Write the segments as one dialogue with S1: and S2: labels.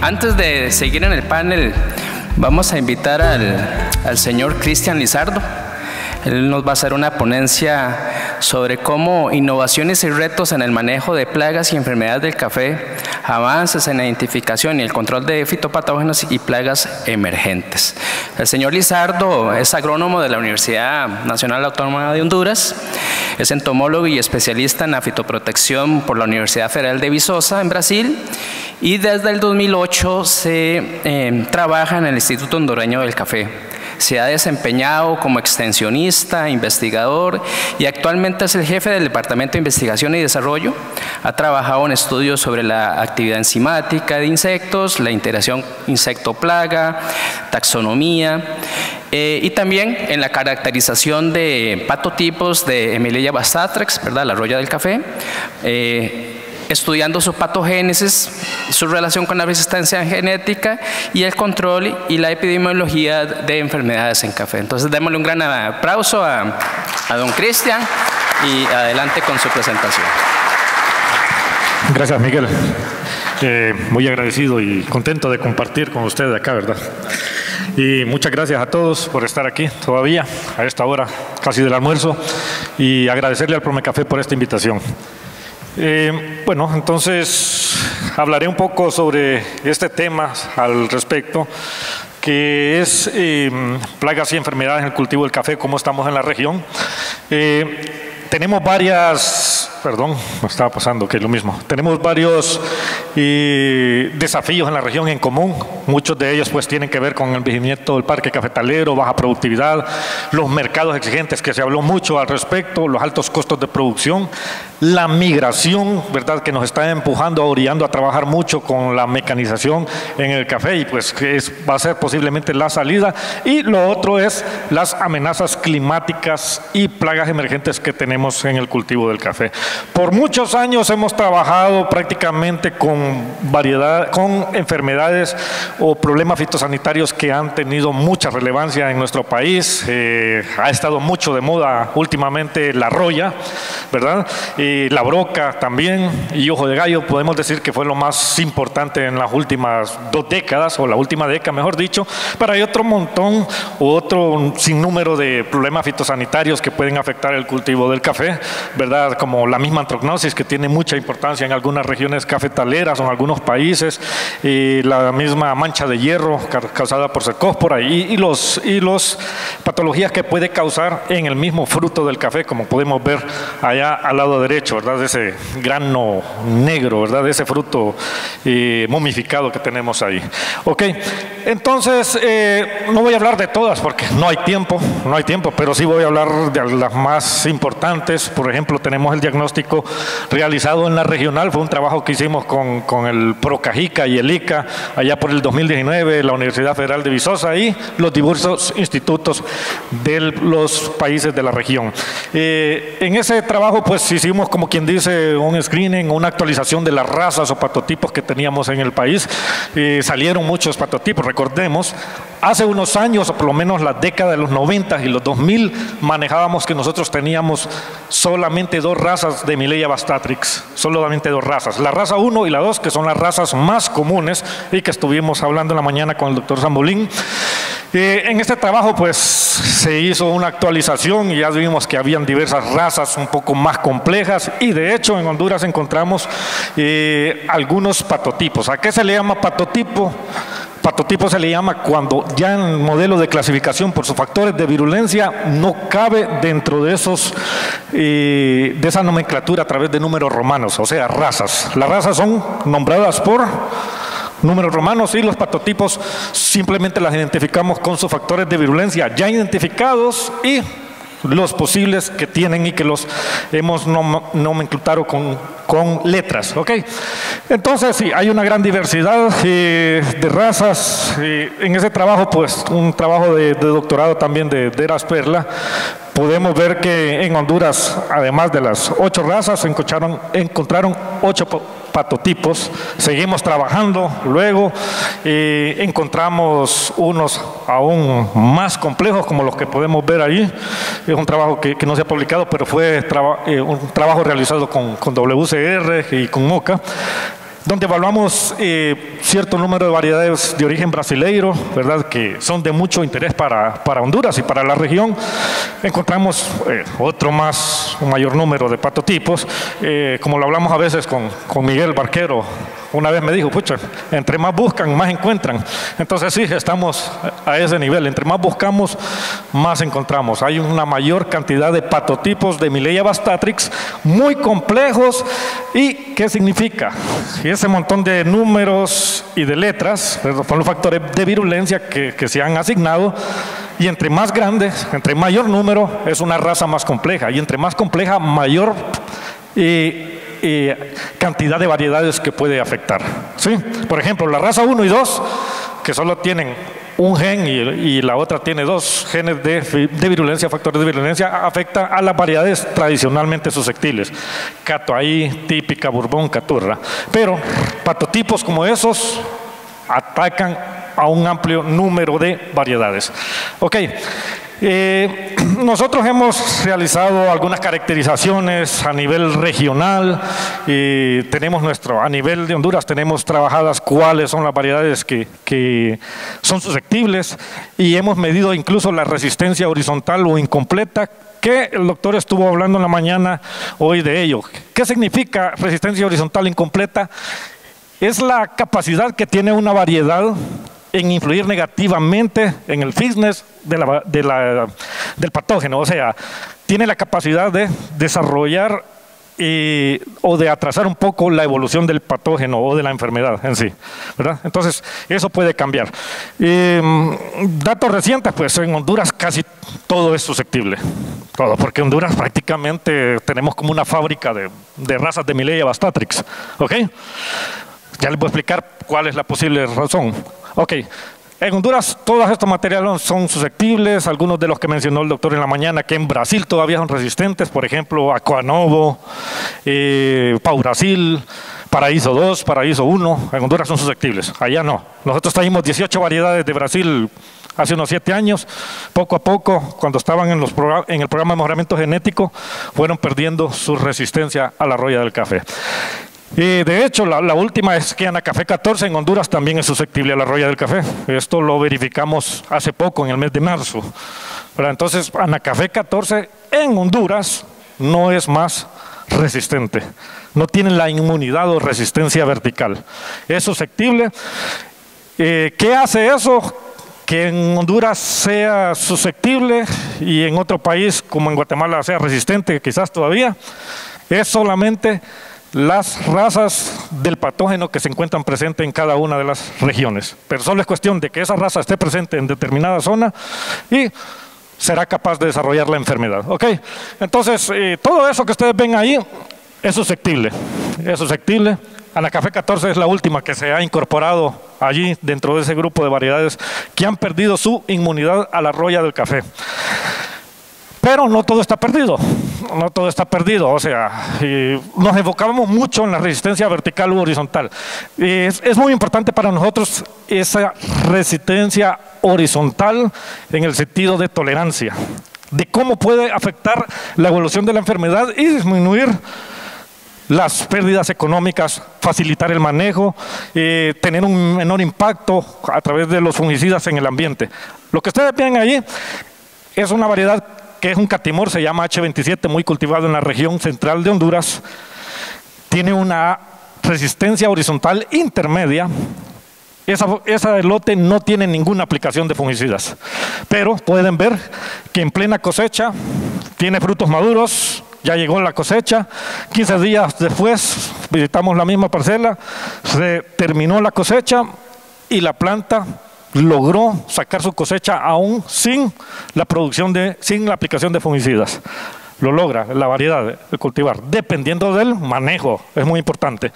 S1: Antes de seguir en el panel, vamos a invitar al señor Cristian Lizardo. Él nos va a hacer una ponencia sobre cómo innovaciones y retos en el manejo de plagas y enfermedades del café, avances en la identificación y el control de fitopatógenos y plagas emergentes. El señor Lizardo es agrónomo de la Universidad Nacional Autónoma de Honduras, es entomólogo y especialista en la fitoprotección por la Universidad Federal de Viçosa en Brasil, y desde el 2008 se trabaja en el Instituto Hondureño del Café. Se ha desempeñado como extensionista, investigador, y actualmente es el jefe del Departamento de Investigación y Desarrollo. Ha trabajado en estudios sobre la actividad enzimática de insectos, la interacción insecto-plaga, taxonomía, y también en la caracterización de patotipos de Emileia bastatrix, ¿verdad?, la roya del café, estudiando su patogénesis, su relación con la resistencia genética y el control y la epidemiología de enfermedades en café. Entonces, démosle un gran aplauso a don Cristian y adelante con su presentación.
S2: Gracias, Miguel. Muy agradecido y contento de compartir con ustedes acá, ¿verdad? Y muchas gracias a todos por estar aquí todavía a esta hora casi del almuerzo, y agradecerle al Promecafé por esta invitación. Bueno, entonces hablaré un poco sobre este tema al respecto, que es plagas y enfermedades en el cultivo del café, cómo estamos en la región. Tenemos varias, perdón, me estaba pasando que es lo mismo. Tenemos varios desafíos en la región en común. Muchos de ellos pues tienen que ver con el envejecimiento del parque cafetalero, baja productividad, los mercados exigentes, que se habló mucho al respecto, los altos costos de producción, la migración, ¿verdad?, que nos está empujando, orillando a trabajar mucho con la mecanización en el café, y pues que va a ser posiblemente la salida. Y lo otro es las amenazas climáticas y plagas emergentes que tenemos en el cultivo del café. Por muchos años hemos trabajado prácticamente con enfermedades o problemas fitosanitarios que han tenido mucha relevancia en nuestro país. Ha estado mucho de moda últimamente la roya, ¿verdad? La broca también, y ojo de gallo, podemos decir que fue lo más importante en las últimas 2 décadas, o la última década mejor dicho, pero hay otro montón o otro sinnúmero de problemas fitosanitarios que pueden afectar el cultivo del café, ¿verdad? Como la misma antracnosis, que tiene mucha importancia en algunas regiones cafetaleras o en algunos países, la misma mancha de hierro causada por cercóspora, y los patologías que puede causar en el mismo fruto del café, como podemos ver allá al lado derecho, ¿verdad?, de ese grano negro, ¿verdad?, de ese fruto momificado que tenemos ahí. Ok, entonces no voy a hablar de todas porque no hay tiempo, pero sí voy a hablar de las más importantes. Por ejemplo, tenemos el diagnóstico realizado en la regional, fue un trabajo que hicimos con el Procajica y el ICA allá por el 2019, la Universidad Federal de Viçosa y los diversos institutos de los países de la región. En ese trabajo pues hicimos, como quien dice, un screening, una actualización de las razas o patotipos que teníamos en el país. Salieron muchos patotipos. Recordemos, hace unos años, o por lo menos la década de los 90 y los 2000, manejábamos que nosotros teníamos solamente 2 razas de Emileia bastatrix, solamente 2 razas, la raza 1 y la 2, que son las razas más comunes y que estuvimos hablando en la mañana con el doctor Zambolín. En este trabajo pues se hizo una actualización y ya vimos que habían diversas razas un poco más complejas, y de hecho en Honduras encontramos algunos patotipos. ¿A qué se le llama patotipo? Patotipo se le llama cuando ya en el modelo de clasificación por sus factores de virulencia no cabe dentro de de esa nomenclatura a través de números romanos, o sea, razas. Las razas son nombradas por números romanos, y los patotipos simplemente las identificamos con sus factores de virulencia ya identificados y los posibles que tienen, y que los hemos nomenclatado con letras, ¿ok? Entonces, sí, hay una gran diversidad de razas. En ese trabajo, pues, un trabajo de doctorado también de Eras Perla, podemos ver que en Honduras, además de las 8 razas, encontraron 8 patotipos. Seguimos trabajando, luego encontramos unos aún más complejos, como los que podemos ver ahí. Es un trabajo que no se ha publicado, pero fue un trabajo realizado con WCR y con OCA. donde evaluamos cierto número de variedades de origen brasileiro, ¿verdad?, que son de mucho interés para Honduras y para la región. Encontramos un mayor número de patotipos, como lo hablamos a veces con Miguel Barquero. Una vez me dijo, pucha, entre más buscan, más encuentran. Entonces sí, estamos a ese nivel. Entre más buscamos, más encontramos. Hay una mayor cantidad de patotipos de Milleya bastatrix, muy complejos. ¿Y qué significa? Y ese montón de números y de letras, son los factores de virulencia que se han asignado. Y entre más grandes, entre mayor número, es una raza más compleja. Y entre más compleja, mayor cantidad de variedades que puede afectar, ¿sí? Por ejemplo, la raza 1 y 2, que solo tienen un gen y la otra tiene 2 genes de virulencia, factores de virulencia, afecta a las variedades tradicionalmente susceptibles, catoaí, típica, bourbon, caturra. Pero patotipos como esos atacan a un amplio número de variedades. Ok. Nosotros hemos realizado algunas caracterizaciones a nivel regional y tenemos a nivel de Honduras tenemos trabajadas cuáles son las variedades que son susceptibles y hemos medido incluso la resistencia horizontal o incompleta, que el doctor estuvo hablando en la mañana hoy de ello. ¿Qué significa resistencia horizontal incompleta? Es la capacidad que tiene una variedad en influir negativamente en el fitness del patógeno, o sea, tiene la capacidad de desarrollar o de atrasar un poco la evolución del patógeno o de la enfermedad en sí, ¿verdad? Entonces, eso puede cambiar. Datos recientes, pues en Honduras casi todo es susceptible, todo, porque en Honduras prácticamente tenemos como una fábrica de razas de Milleya bastatrix, ¿ok? Ya les voy a explicar cuál es la posible razón. Ok, en Honduras todos estos materiales son susceptibles, algunos de los que mencionó el doctor en la mañana, que en Brasil todavía son resistentes, por ejemplo, Aquanovo, Pau Brasil, Paraíso 2, Paraíso 1, en Honduras son susceptibles, allá no. Nosotros trajimos 18 variedades de Brasil hace unos 7 años, poco a poco, cuando estaban en el programa de mejoramiento genético, fueron perdiendo su resistencia a la roya del café. De hecho, la última es que Anacafé 14 en Honduras también es susceptible a la roya del café. Esto lo verificamos hace poco, en el mes de marzo. Pero entonces, Anacafé 14 en Honduras no es más resistente. No tiene la inmunidad o resistencia vertical. Es susceptible. ¿Qué hace eso? Que en Honduras sea susceptible y en otro país, como en Guatemala, sea resistente, quizás todavía. Es solamente las razas del patógeno que se encuentran presentes en cada una de las regiones. Pero solo es cuestión de que esa raza esté presente en determinada zona y será capaz de desarrollar la enfermedad. ¿Ok? Entonces, todo eso que ustedes ven ahí es susceptible. Es susceptible. Anacafé 14 es la última que se ha incorporado allí dentro de ese grupo de variedades que han perdido su inmunidad a la roya del café. Pero no todo está perdido, no todo está perdido, o sea, nos enfocamos mucho en la resistencia vertical u horizontal. Es muy importante para nosotros esa resistencia horizontal en el sentido de tolerancia, de cómo puede afectar la evolución de la enfermedad y disminuir las pérdidas económicas, facilitar el manejo, tener un menor impacto a través de los fungicidas en el ambiente. Lo que ustedes ven ahí es una variedad que es un catimor, se llama H27, muy cultivado en la región central de Honduras. Tiene una resistencia horizontal intermedia. Esa lote no tiene ninguna aplicación de fungicidas. Pero pueden ver que en plena cosecha tiene frutos maduros, ya llegó la cosecha. 15 días después visitamos la misma parcela, se terminó la cosecha y la planta logró sacar su cosecha aún sin la aplicación de fungicidas. Lo logra la variedad de cultivar, dependiendo del manejo, es muy importante.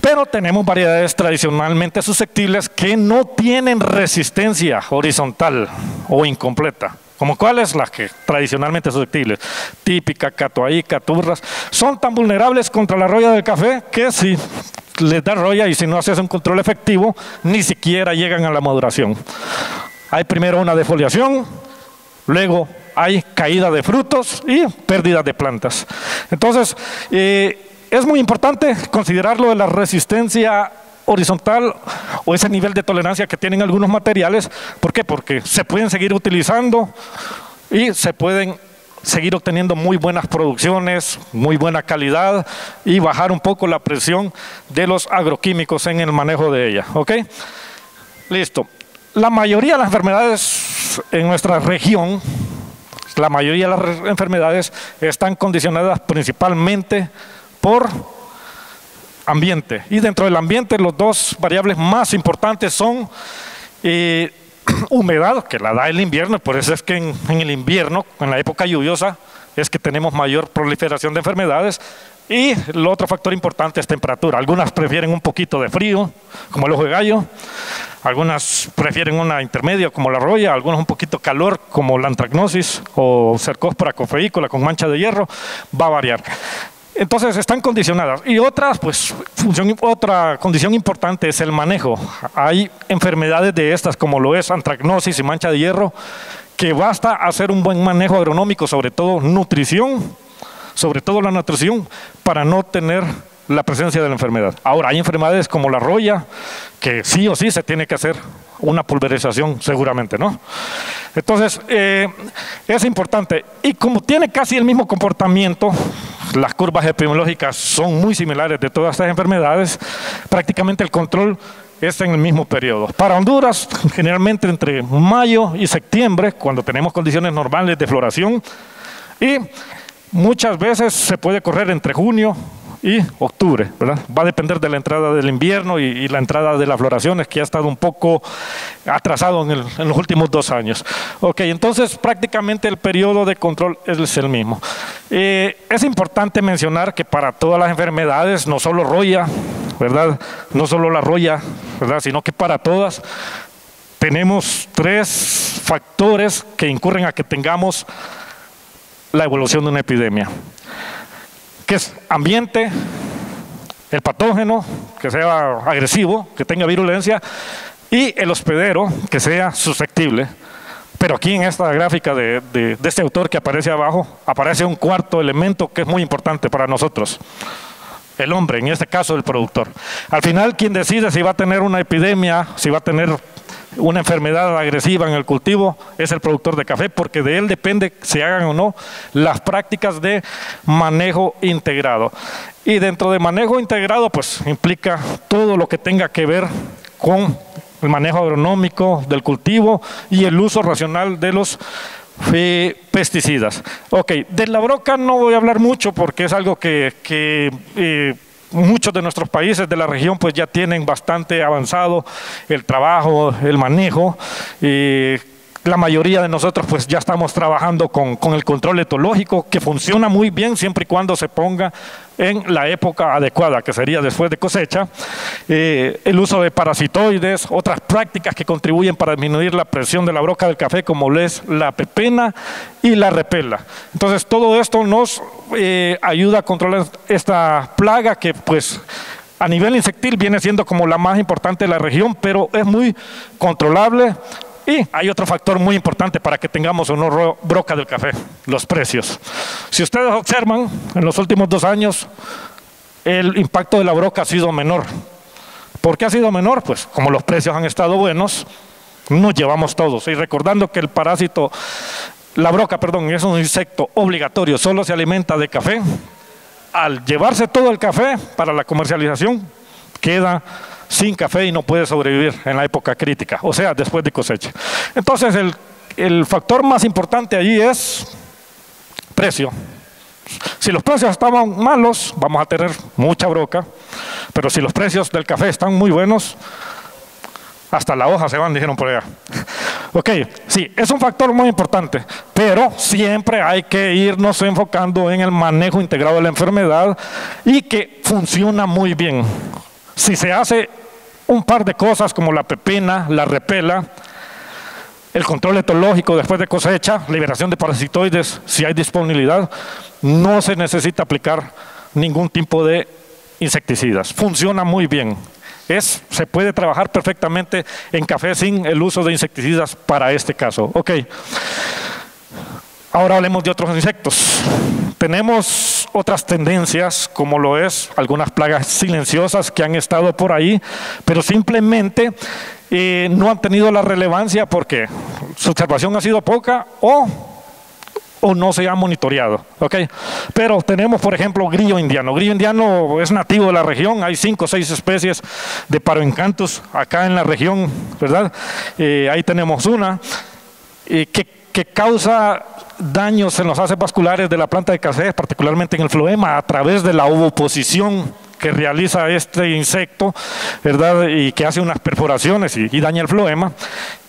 S2: Pero tenemos variedades tradicionalmente susceptibles que no tienen resistencia horizontal o incompleta. ¿Como cuáles? Las que tradicionalmente susceptibles, típica, catoaí, caturras, son tan vulnerables contra la roya del café que si les da roya y si no haces un control efectivo, ni siquiera llegan a la maduración. Hay primero una defoliación, luego hay caída de frutos y pérdida de plantas. Entonces, es muy importante considerar lo de la resistencia horizontal o ese nivel de tolerancia que tienen algunos materiales. ¿Por qué? Porque se pueden seguir utilizando y se pueden seguir obteniendo muy buenas producciones, muy buena calidad y bajar un poco la presión de los agroquímicos en el manejo de ella. ¿Ok? Listo. La mayoría de las enfermedades en nuestra región, la mayoría de las enfermedades están condicionadas principalmente por ambiente. Y dentro del ambiente los dos variables más importantes son humedad, que la da el invierno, por eso es que en el invierno, en la época lluviosa, es que tenemos mayor proliferación de enfermedades. Y el otro factor importante es temperatura. Algunas prefieren un poquito de frío, como el ojo de gallo. Algunas prefieren una intermedia, como la roya. Algunas un poquito calor, como la antracnosis o cercospora cofeícola con mancha de hierro. Va a variar. Entonces están condicionadas. Y otras, pues, otra condición importante es el manejo. Hay enfermedades de estas, como lo es antracnosis y mancha de hierro, que basta hacer un buen manejo agronómico, sobre todo nutrición, sobre todo la nutrición, para no tener la presencia de la enfermedad. Ahora, hay enfermedades como la roya, que sí o sí se tiene que hacer una pulverización seguramente, ¿no? Entonces, es importante. Y como tiene casi el mismo comportamiento, las curvas epidemiológicas son muy similares de todas estas enfermedades, prácticamente el control es en el mismo periodo. Para Honduras, generalmente entre mayo y septiembre, cuando tenemos condiciones normales de floración, y muchas veces se puede correr entre junio y octubre, ¿verdad? Va a depender de la entrada del invierno y la entrada de las floraciones, que ha estado un poco atrasado en los últimos 2 años. Ok, entonces prácticamente el periodo de control es el mismo. Es importante mencionar que para todas las enfermedades, no solo roya, ¿verdad? No solo la roya, ¿verdad? Sino que para todas tenemos 3 factores que incurren a que tengamos la evolución de una epidemia, que es ambiente, el patógeno, que sea agresivo, que tenga virulencia, y el hospedero, que sea susceptible. Pero aquí en esta gráfica de este autor que aparece abajo, aparece un cuarto elemento que es muy importante para nosotros. El hombre, en este caso el productor. Al final, quien decide si va a tener una epidemia, si va a tener una enfermedad agresiva en el cultivo, es el productor de café, porque de él depende si hagan o no las prácticas de manejo integrado. Y dentro de manejo integrado, pues implica todo lo que tenga que ver con el manejo agronómico del cultivo y el uso racional de los pesticidas. Ok, de la broca no voy a hablar mucho porque es algo que muchos de nuestros países de la región pues ya tienen bastante avanzado el trabajo, el manejo. La mayoría de nosotros pues ya estamos trabajando con el control etológico, que funciona muy bien siempre y cuando se ponga en la época adecuada, que sería después de cosecha. El uso de parasitoides, otras prácticas que contribuyen para disminuir la presión de la broca del café, como es la pepena y la repela. Entonces todo esto nos ayuda a controlar esta plaga que pues a nivel insectil viene siendo como la más importante de la región, pero es muy controlable. Y hay otro factor muy importante para que tengamos o no broca del café: los precios. Si ustedes observan, en los últimos 2 años, el impacto de la broca ha sido menor. ¿Por qué ha sido menor? Pues como los precios han estado buenos, nos llevamos todos. Y recordando que el parásito, la broca, perdón, es un insecto obligatorio, solo se alimenta de café. Al llevarse todo el café para la comercialización, queda sin café y no puede sobrevivir en la época crítica, o sea, después de cosecha. Entonces, el factor más importante allí es precio. Si los precios estaban malos, vamos a tener mucha broca, pero si los precios del café están muy buenos, hasta la hoja se van, dijeron por allá. Ok, sí, es un factor muy importante, pero siempre hay que irnos enfocando en el manejo integrado de la enfermedad y que funciona muy bien. Si se hace un par de cosas como la pepena, la repela, el control etológico después de cosecha, liberación de parasitoides, si hay disponibilidad, no se necesita aplicar ningún tipo de insecticidas. Funciona muy bien. Se puede trabajar perfectamente en café sin el uso de insecticidas para este caso. Ok. Ahora hablemos de otros insectos. Tenemos otras tendencias, como lo es algunas plagas silenciosas que han estado por ahí, pero simplemente no han tenido la relevancia porque su observación ha sido poca o no se ha monitoreado, ¿ok? Pero tenemos, por ejemplo, grillo indiano. Grillo indiano es nativo de la región, hay 5 o 6 especies de paroencanthus acá en la región, ¿verdad? Ahí tenemos una que causa daños en los haces vasculares de la planta de café, particularmente en el floema, a través de la ovoposición que realiza este insecto, ¿verdad? Y que hace unas perforaciones y daña el floema,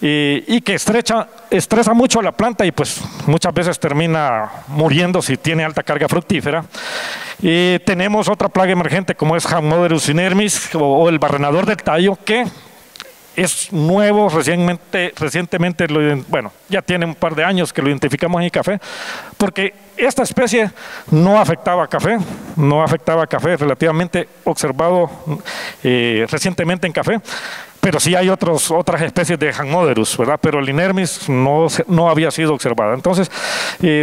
S2: y que estresa mucho a la planta y pues muchas veces termina muriendo si tiene alta carga fructífera. Tenemos otra plaga emergente como es Hamnoderus inermis o el barrenador del tallo, que es nuevo, recientemente, bueno, ya tiene un par de años que lo identificamos en el café, porque esta especie no afectaba a café, relativamente observado recientemente en café, pero sí hay otras especies de Hamnoderus, ¿verdad? Pero el inermis no había sido observada. Entonces,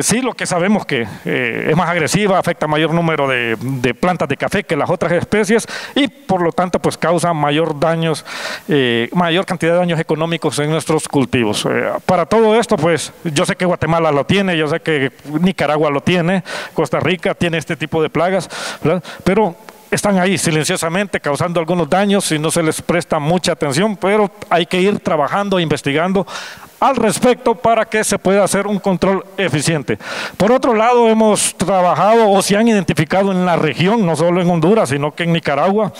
S2: sí, lo que sabemos que es más agresiva, afecta a mayor número de plantas de café que las otras especies y por lo tanto pues causa mayor cantidad de daños económicos en nuestros cultivos. Para todo esto, pues yo sé que Guatemala lo tiene, yo sé que Nicaragua lo tiene, Costa Rica tiene este tipo de plagas, ¿verdad? Pero están ahí silenciosamente causando algunos daños y no se les presta mucha atención, pero hay que ir trabajando, investigando al respecto para que se pueda hacer un control eficiente. Por otro lado, hemos trabajado o se han identificado en la región, no solo en Honduras, sino que en Nicaragua,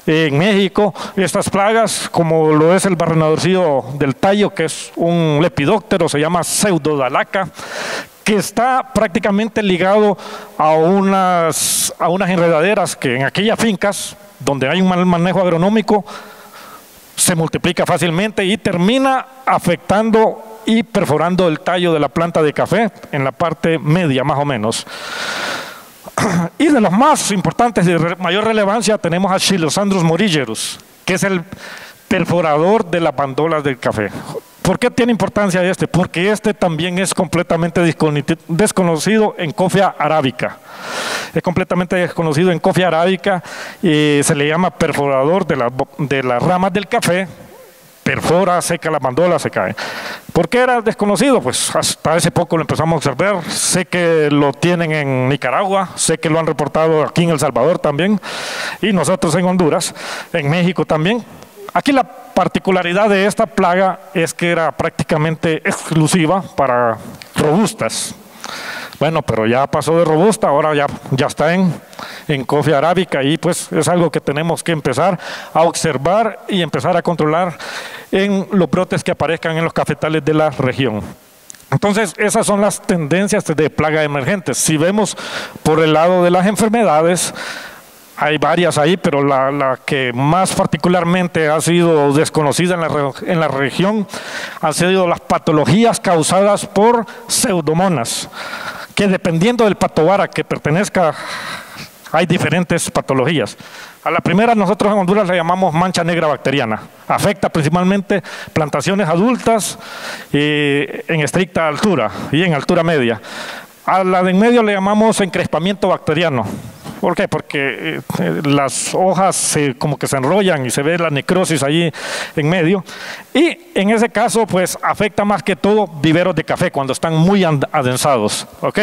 S2: en México, estas plagas, como lo es el barrenadorcillo del tallo, que es un lepidóptero, se llama Pseudodalaca, que está prácticamente ligado a unas enredaderas que en aquellas fincas donde hay un mal manejo agronómico se multiplica fácilmente y termina afectando y perforando el tallo de la planta de café en la parte media más o menos. Y de los más importantes de mayor relevancia tenemos a Chilosandrus morigerus, que es el perforador de las bandolas del café. ¿Por qué tiene importancia este? Porque este también es completamente desconocido en Coffea arábica. Es completamente desconocido en Coffea arábica y se le llama perforador de las ramas del café. Perfora, seca la bandola, se cae. ¿Por qué era desconocido? Pues hasta hace poco lo empezamos a observar. Sé que lo tienen en Nicaragua, sé que lo han reportado aquí en El Salvador también, y nosotros en Honduras, en México también. Aquí la particularidad de esta plaga es que era prácticamente exclusiva para robustas. Bueno, pero ya pasó de robusta, ahora ya está en Coffea arábica y pues es algo que tenemos que empezar a observar y empezar a controlar en los brotes que aparezcan en los cafetales de la región. Entonces, esas son las tendencias de plaga emergentes. Si vemos por el lado de las enfermedades, hay varias ahí, pero la que más particularmente ha sido desconocida en la región han sido las patologías causadas por pseudomonas, que dependiendo del patovara que pertenezca, hay diferentes patologías. A la primera nosotros en Honduras le llamamos mancha negra bacteriana. Afecta principalmente plantaciones adultas en estricta altura y en altura media. A la de en medio le llamamos encrespamiento bacteriano. ¿Por qué? Porque las hojas como que se enrollan y se ve la necrosis allí en medio. Y en ese caso, pues afecta más que todo viveros de café cuando están muy adensados. ¿Ok?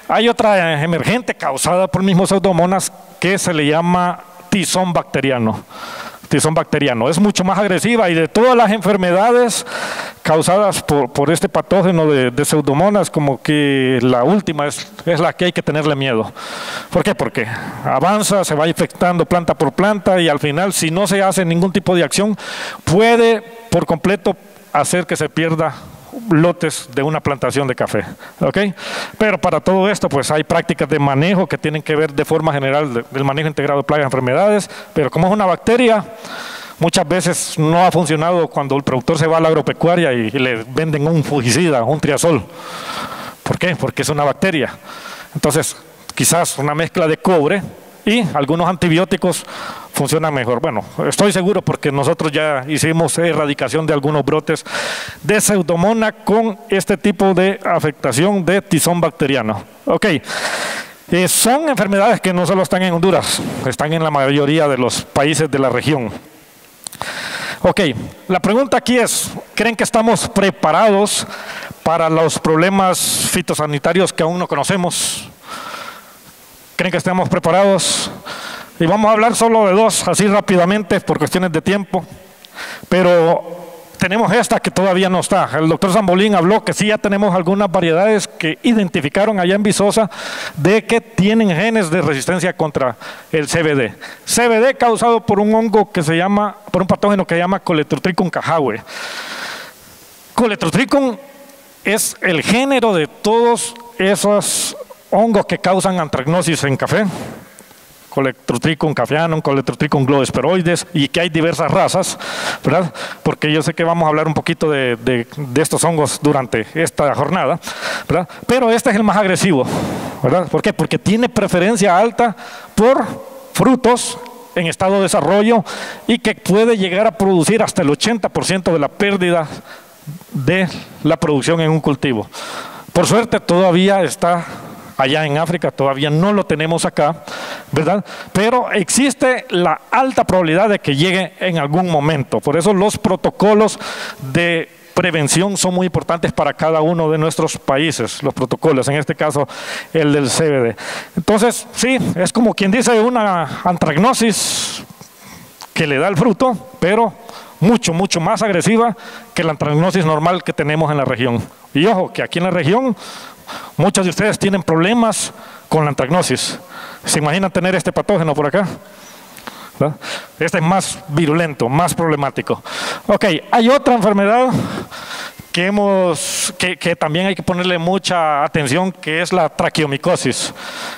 S2: Hay otra emergente causada por el mismo pseudomonas que se le llama tizón bacteriano. Tizón bacteriano. Es mucho más agresiva y de todas las enfermedades causadas por este patógeno de pseudomonas, como que la última es la que hay que tenerle miedo. ¿Por qué? Porque avanza, se va infectando planta por planta y al final, si no se hace ningún tipo de acción, puede por completo hacer que se pierda lotes de una plantación de café, ¿ok? Pero para todo esto pues hay prácticas de manejo que tienen que ver de forma general del manejo integrado de plagas y enfermedades, pero como es una bacteria, muchas veces no ha funcionado cuando el productor se va a la agropecuaria y le venden un fungicida, un triazol. ¿Por qué? Porque es una bacteria. Entonces, quizás una mezcla de cobre y algunos antibióticos funcionan mejor. Bueno, estoy seguro porque nosotros ya hicimos erradicación de algunos brotes de Pseudomonas con este tipo de afectación de tizón bacteriano. Ok, son enfermedades que no solo están en Honduras, están en la mayoría de los países de la región. Ok, la pregunta aquí es, ¿creen que estamos preparados para los problemas fitosanitarios que aún no conocemos? ¿Creen que estamos preparados? Y vamos a hablar solo de dos, así rápidamente, por cuestiones de tiempo. Pero tenemos esta que todavía no está. El doctor Zambolín habló que sí ya tenemos algunas variedades que identificaron allá en Visosa de que tienen genes de resistencia contra el CBD. CBD causado por un hongo que se llama, por un patógeno que se llama Coletrotrichum cajahue. Coletrotrichum es el género de todos esos hongos que causan antracnosis en café. Coletrotrichum caffeanum, Coletrotrichum gloesperoides, y que hay diversas razas, ¿verdad? Porque yo sé que vamos a hablar un poquito de estos hongos durante esta jornada, ¿verdad? Pero este es el más agresivo, ¿verdad? ¿Por qué? Porque tiene preferencia alta por frutos en estado de desarrollo y que puede llegar a producir hasta el 80% de la pérdida de la producción en un cultivo. Por suerte todavía está allá en África, todavía no lo tenemos acá, ¿verdad? Pero existe la alta probabilidad de que llegue en algún momento. Por eso los protocolos de prevención son muy importantes para cada uno de nuestros países, los protocolos, en este caso el del CBD. Entonces, sí, es como quien dice una antracnosis que le da el fruto, pero mucho más agresiva que la antracnosis normal que tenemos en la región. Y ojo, que aquí en la región muchos de ustedes tienen problemas con la antracnosis. ¿Se imaginan tener este patógeno por acá? ¿verdad? Este es más virulento, más problemático. Ok, hay otra enfermedad que también hay que ponerle mucha atención, que es la traqueomicosis.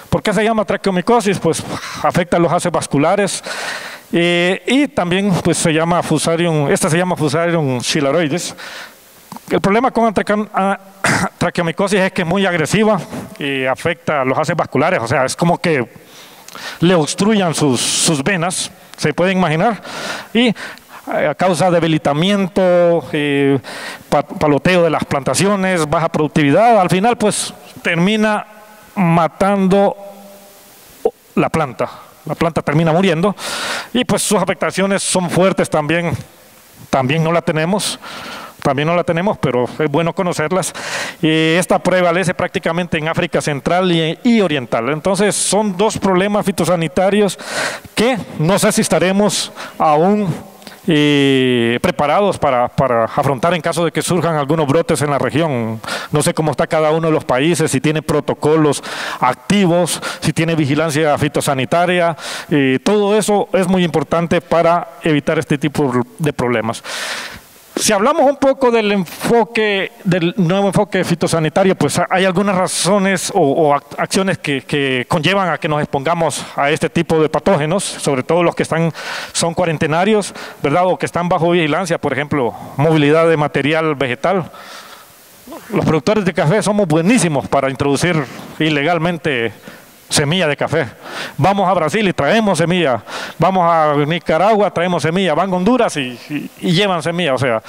S2: ¿Por qué se llama traqueomicosis? Pues afecta a los haces vasculares. Y también pues se llama Fusarium chilaroides. El problema con traqueomicosis es que es muy agresiva y afecta a los haces vasculares, o sea, es como que le obstruyan sus venas, se pueden imaginar, y causa debilitamiento, paloteo de las plantaciones, baja productividad, al final pues termina matando la planta. La planta termina muriendo y pues sus afectaciones son fuertes también no la tenemos, pero es bueno conocerlas. Esta prevalece prácticamente en África Central y Oriental. Entonces son dos problemas fitosanitarios que no sé si estaremos aún preparados para afrontar en caso de que surjan algunos brotes en la región. No sé cómo está cada uno de los países, si tiene protocolos activos, si tiene vigilancia fitosanitaria. Todo eso es muy importante para evitar este tipo de problemas. Si hablamos un poco del nuevo enfoque fitosanitario, pues hay algunas razones o acciones que conllevan a que nos expongamos a este tipo de patógenos, sobre todo los que son cuarentenarios, ¿verdad? O que están bajo vigilancia, por ejemplo, movilidad de material vegetal. Los productores de café somos buenísimos para introducir ilegalmente semilla de café. Vamos a Brasil y traemos semilla, vamos a Nicaragua, traemos semilla, van a Honduras y llevan semilla. O sea,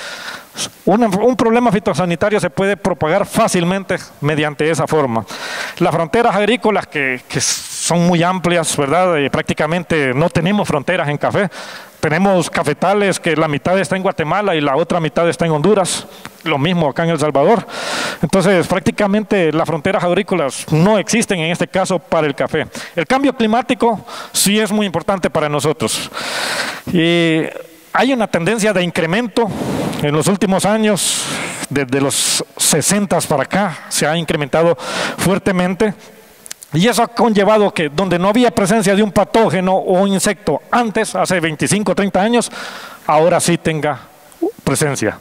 S2: un problema fitosanitario se puede propagar fácilmente mediante esa forma. Las fronteras agrícolas que son muy amplias, ¿verdad? Prácticamente no tenemos fronteras en café. Tenemos cafetales que la mitad está en Guatemala y la otra mitad está en Honduras. Lo mismo acá en El Salvador. Entonces, prácticamente las fronteras agrícolas no existen en este caso para el café. El cambio climático sí es muy importante para nosotros. Hay una tendencia de incremento en los últimos años, desde los 60 para acá, se ha incrementado fuertemente. Y eso ha conllevado que donde no había presencia de un patógeno o un insecto antes, hace 25 o 30 años, ahora sí tenga presencia.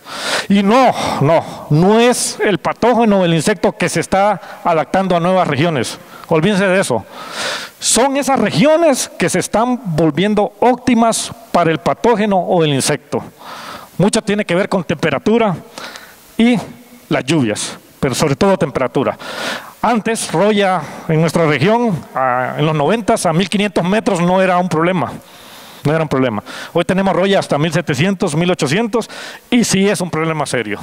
S2: Y no es el patógeno o el insecto que se está adaptando a nuevas regiones. Olvídense de eso. Son esas regiones que se están volviendo óptimas para el patógeno o el insecto. Mucho tiene que ver con temperatura y las lluvias, pero sobre todo temperatura. Antes, roya en nuestra región, en los 90 a 1500 metros no era un problema. no era un problema. Hoy tenemos roya hasta 1700, 1800 y sí es un problema serio.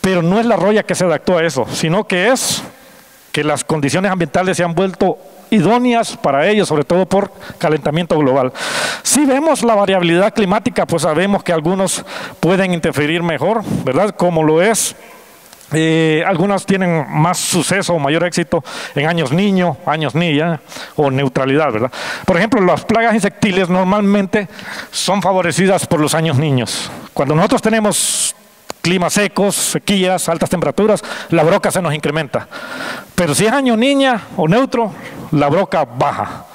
S2: Pero no es la roya que se adaptó a eso, sino que es que las condiciones ambientales se han vuelto idóneas para ellos, sobre todo por calentamiento global. Si vemos la variabilidad climática, pues sabemos que algunos pueden interferir mejor, ¿verdad? Como lo es. Algunas tienen más suceso o mayor éxito en años niño, años niña o neutralidad, ¿verdad? Por ejemplo, las plagas insectiles normalmente son favorecidas por los años niños. Cuando nosotros tenemos climas secos, sequías, altas temperaturas, la broca se nos incrementa. Pero si es año niña o neutro, la broca baja.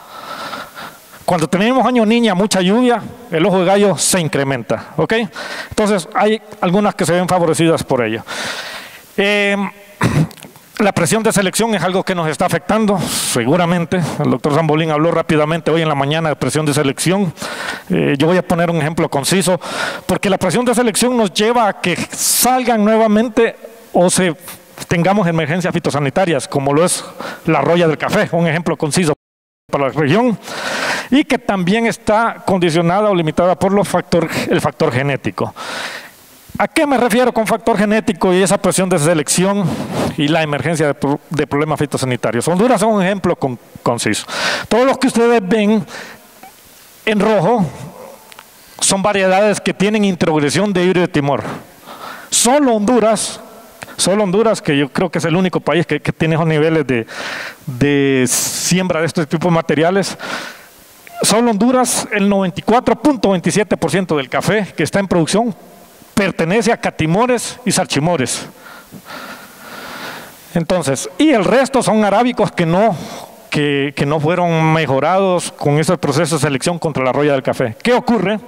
S2: Cuando tenemos año niña, mucha lluvia, el ojo de gallo se incrementa, ¿ok? Entonces hay algunas que se ven favorecidas por ello. La presión de selección es algo que nos está afectando, seguramente. El doctor Zambolín habló rápidamente hoy en la mañana de presión de selección. Yo voy a poner un ejemplo conciso, porque la presión de selección nos lleva a que salgan nuevamente o tengamos emergencias fitosanitarias, como lo es la roya del café, un ejemplo conciso para la región, y que también está condicionada o limitada por el factor genético. ¿A qué me refiero con factor genético y esa presión de selección y la emergencia de problemas fitosanitarios? Honduras es un ejemplo conciso. Todos los que ustedes ven en rojo son variedades que tienen introgresión de híbrido de Timor. Solo Honduras, que yo creo que es el único país que tiene esos niveles de siembra de este tipo de materiales. Solo Honduras, el 94.27% del café que está en producción pertenece a catimores y salchimores. Entonces, y el resto son arábicos que no fueron mejorados con ese proceso de selección contra la roya del café. ¿Qué ocurre?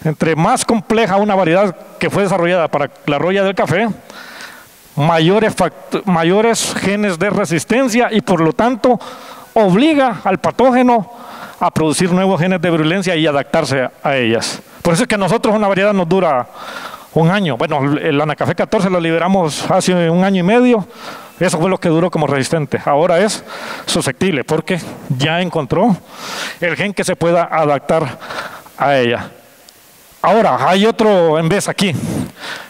S2: Entre más compleja una variedad que fue desarrollada para la roya del café, mayores genes de resistencia y por lo tanto obliga al patógeno a producir nuevos genes de virulencia y adaptarse a ellas. Por eso es que a nosotros una variedad nos dura un año. Bueno, el Anacafé 14 lo liberamos hace un año y medio. Eso fue lo que duró como resistente. Ahora es susceptible porque ya encontró el gen que se pueda adaptar a ella. Ahora, hay otro en vez aquí.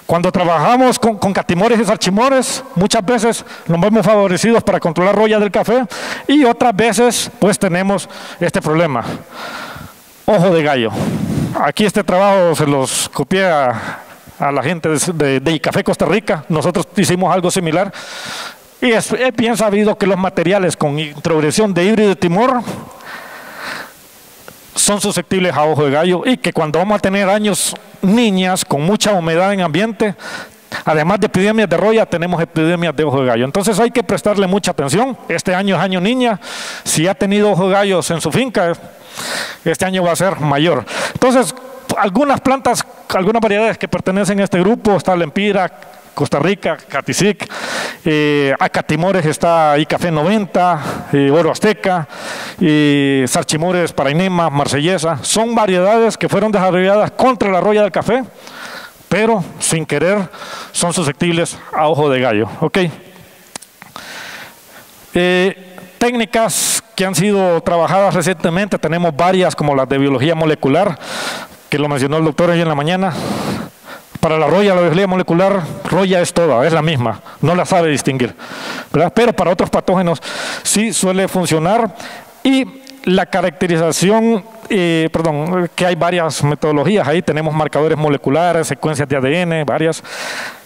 S2: Cuando trabajamos con catimores y salchimores, muchas veces nos vemos favorecidos para controlar roya del café y otras veces pues tenemos este problema. Ojo de gallo. Aquí este trabajo se los copié a la gente de ICAFE Costa Rica. Nosotros hicimos algo similar. Y es bien sabido que los materiales con introgresión de híbrido de Timor son susceptibles a ojo de gallo y que cuando vamos a tener años niñas con mucha humedad en ambiente, además de epidemias de roya, tenemos epidemias de ojo de gallo. Entonces hay que prestarle mucha atención. Este año es año niña. Si ha tenido ojo de gallos en su finca, este año va a ser mayor. Entonces, algunas plantas, algunas variedades que pertenecen a este grupo, está Lempira, Costa Rica, Catisic, a Catimores está ICAFE 90, Oro Azteca, Salchimores Parainema, Marsellesa. Son variedades que fueron desarrolladas contra la roya del café, pero sin querer son susceptibles a ojo de gallo. ¿Okay? Técnicas que han sido trabajadas recientemente, tenemos varias como las de biología molecular, que lo mencionó el doctor hoy en la mañana. Para la roya, la biología molecular, roya es toda, es la misma, no la sabe distinguir, ¿verdad? Pero para otros patógenos sí suele funcionar. Y la caracterización, que hay varias metodologías, ahí tenemos marcadores moleculares, secuencias de ADN, varias.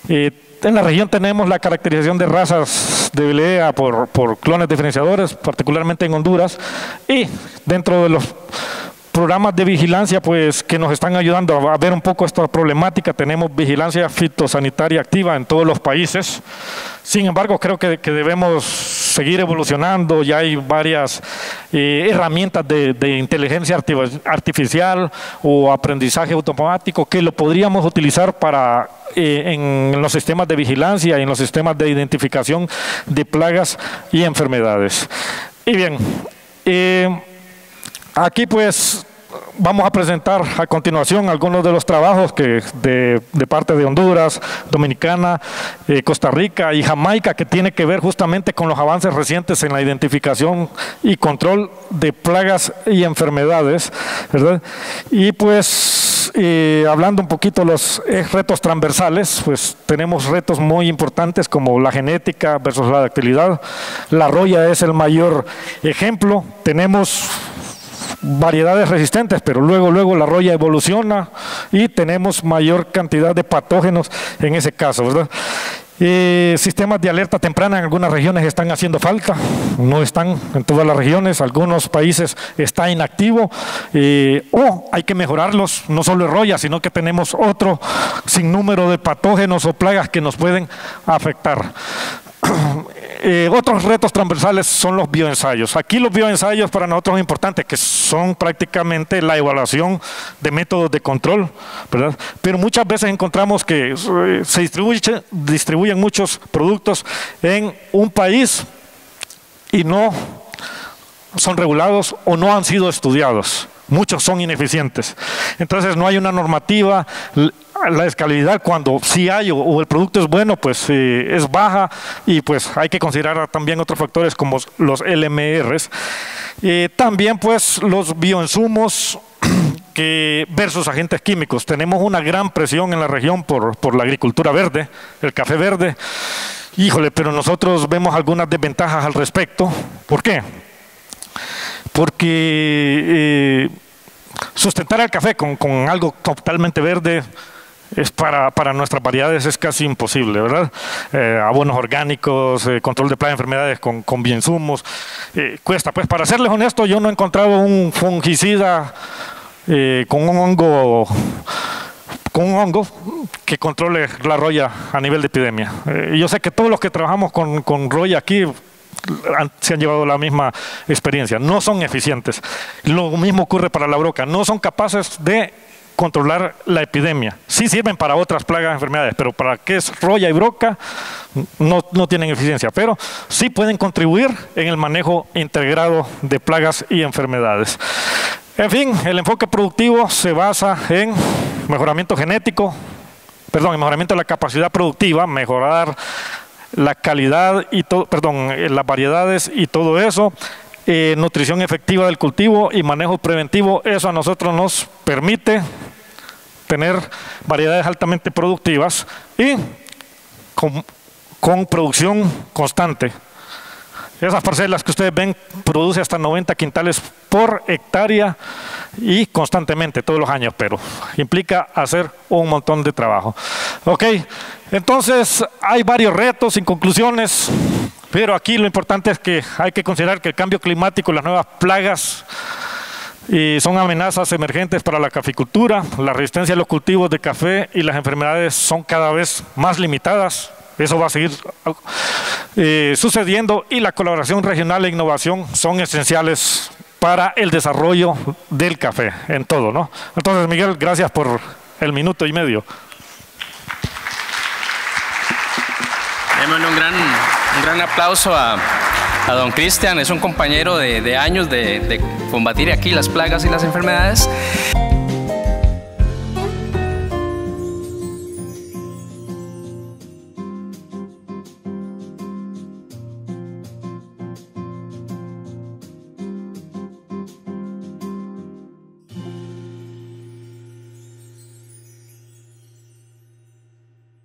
S2: En la región tenemos la caracterización de razas de BLEA por clones diferenciadores, particularmente en Honduras, y dentro de los programas de vigilancia pues que nos están ayudando a ver un poco esta problemática. Tenemos vigilancia fitosanitaria activa en todos los países. Sin embargo, creo que debemos seguir evolucionando. Ya hay varias herramientas de inteligencia artificial o aprendizaje automático que lo podríamos utilizar para en los sistemas de vigilancia y en los sistemas de identificación de plagas y enfermedades. Y bien, aquí pues vamos a presentar a continuación algunos de los trabajos que de parte de Honduras, Dominicana, Costa Rica y Jamaica, que tiene que ver justamente con los avances recientes en la identificación y control de plagas y enfermedades, ¿verdad? Y pues hablando un poquito de los retos transversales, pues tenemos retos muy importantes como la genética versus la adaptabilidad. La roya es el mayor ejemplo. Tenemos variedades resistentes, pero luego la roya evoluciona y tenemos mayor cantidad de patógenos en ese caso, ¿verdad? Sistemas de alerta temprana en algunas regiones están haciendo falta, no están en todas las regiones, algunos países está inactivo, o hay que mejorarlos, no solo es roya, sino que tenemos otro sinnúmero de patógenos o plagas que nos pueden afectar. Otros retos transversales son los bioensayos. Aquí los bioensayos para nosotros son importantes, que son prácticamente la evaluación de métodos de control, ¿verdad? Pero muchas veces encontramos que se distribuyen muchos productos en un país y no son regulados o no han sido estudiados. Muchos son ineficientes. Entonces no hay una normativa. La escalabilidad, cuando sí hay o el producto es bueno, pues es baja, y pues hay que considerar también otros factores como los LMRs. También pues los bioinsumos versus agentes químicos. Tenemos una gran presión en la región por la agricultura verde, el café verde. Híjole, pero nosotros vemos algunas desventajas al respecto. ¿Por qué? Porque sustentar el café con algo totalmente verde es para nuestras variedades es casi imposible, ¿verdad? Abonos orgánicos, control de plagas y enfermedades con bioinsumos, cuesta. Pues para serles honesto, yo no he encontrado un fungicida con un hongo que controle la roya a nivel de epidemia. Yo sé que todos los que trabajamos con roya aquí se han llevado la misma experiencia, no son eficientes. Lo mismo ocurre para la broca, no son capaces de controlar la epidemia. Sí sirven para otras plagas y enfermedades, pero para que es roya y broca no tienen eficiencia, pero sí pueden contribuir en el manejo integrado de plagas y enfermedades. En fin, el enfoque productivo se basa en mejoramiento genético, en mejoramiento de la capacidad productiva, mejorar la calidad y las variedades y todo eso. Nutrición efectiva del cultivo y manejo preventivo. Eso a nosotros nos permite tener variedades altamente productivas y con producción constante. Esas parcelas que ustedes ven produce hasta 90 quintales por hectárea y constantemente, todos los años, pero implica hacer un montón de trabajo. Ok, entonces hay varios retos y conclusiones, pero aquí lo importante es que hay que considerar que el cambio climático y las nuevas plagas son amenazas emergentes para la caficultura. La resistencia a los cultivos de café y las enfermedades son cada vez más limitadas. Eso va a seguir sucediendo, y la colaboración regional e innovación son esenciales para el desarrollo del café en todo, ¿no? Entonces, Miguel, gracias por el minuto y medio.
S1: Démosle un gran aplauso a don Cristian. Es un compañero de años de combatir aquí las plagas y las enfermedades.